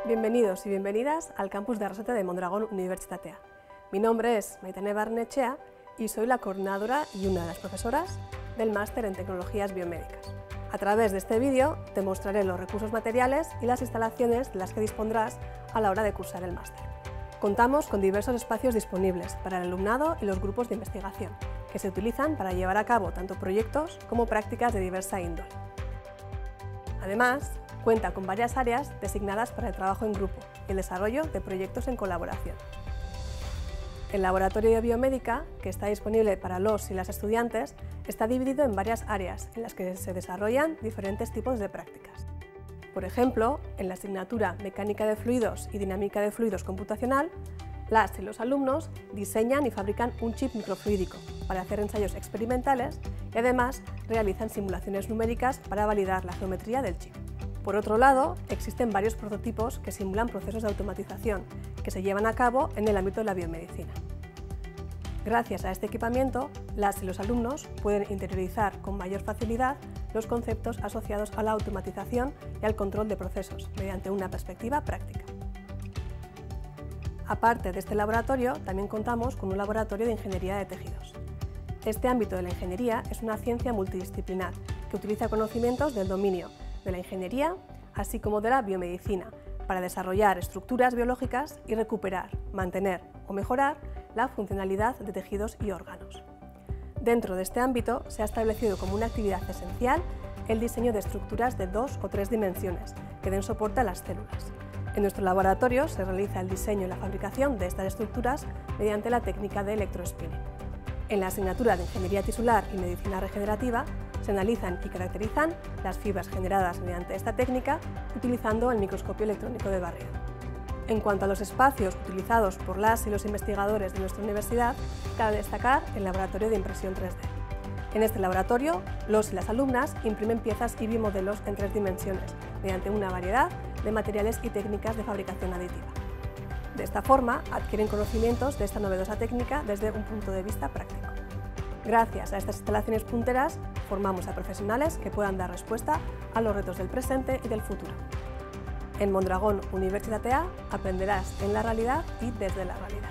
Bienvenidos y bienvenidas al campus de Arrasate de Mondragón Unibertsitatea. Mi nombre es Maitane Barnechea y soy la coordinadora y una de las profesoras del Máster en Tecnologías Biomédicas. A través de este vídeo te mostraré los recursos materiales y las instalaciones de las que dispondrás a la hora de cursar el máster. Contamos con diversos espacios disponibles para el alumnado y los grupos de investigación, que se utilizan para llevar a cabo tanto proyectos como prácticas de diversa índole. Además, cuenta con varias áreas designadas para el trabajo en grupo y el desarrollo de proyectos en colaboración. El laboratorio de biomédica, que está disponible para los y las estudiantes, está dividido en varias áreas en las que se desarrollan diferentes tipos de prácticas. Por ejemplo, en la asignatura Mecánica de Fluidos y Dinámica de Fluidos Computacional, las y los alumnos diseñan y fabrican un chip microfluídico para hacer ensayos experimentales y además realizan simulaciones numéricas para validar la geometría del chip. Por otro lado, existen varios prototipos que simulan procesos de automatización que se llevan a cabo en el ámbito de la biomedicina. Gracias a este equipamiento, las y los alumnos pueden interiorizar con mayor facilidad los conceptos asociados a la automatización y al control de procesos mediante una perspectiva práctica. Aparte de este laboratorio, también contamos con un laboratorio de ingeniería de tejidos. Este ámbito de la ingeniería es una ciencia multidisciplinar que utiliza conocimientos del dominio de la ingeniería, así como de la biomedicina, para desarrollar estructuras biológicas y recuperar, mantener o mejorar la funcionalidad de tejidos y órganos. Dentro de este ámbito se ha establecido como una actividad esencial el diseño de estructuras de 2 o 3 dimensiones que den soporte a las células. En nuestro laboratorio se realiza el diseño y la fabricación de estas estructuras mediante la técnica de electrospinning. En la asignatura de Ingeniería Tisular y Medicina Regenerativa se analizan y caracterizan las fibras generadas mediante esta técnica utilizando el microscopio electrónico de barrido. En cuanto a los espacios utilizados por las y los investigadores de nuestra universidad, cabe destacar el laboratorio de impresión 3D. En este laboratorio, los y las alumnas imprimen piezas y biomodelos en 3 dimensiones mediante una variedad de materiales y técnicas de fabricación aditiva. De esta forma, adquieren conocimientos de esta novedosa técnica desde un punto de vista práctico. Gracias a estas instalaciones punteras, formamos a profesionales que puedan dar respuesta a los retos del presente y del futuro. En Mondragón Unibertsitatea aprenderás en la realidad y desde la realidad.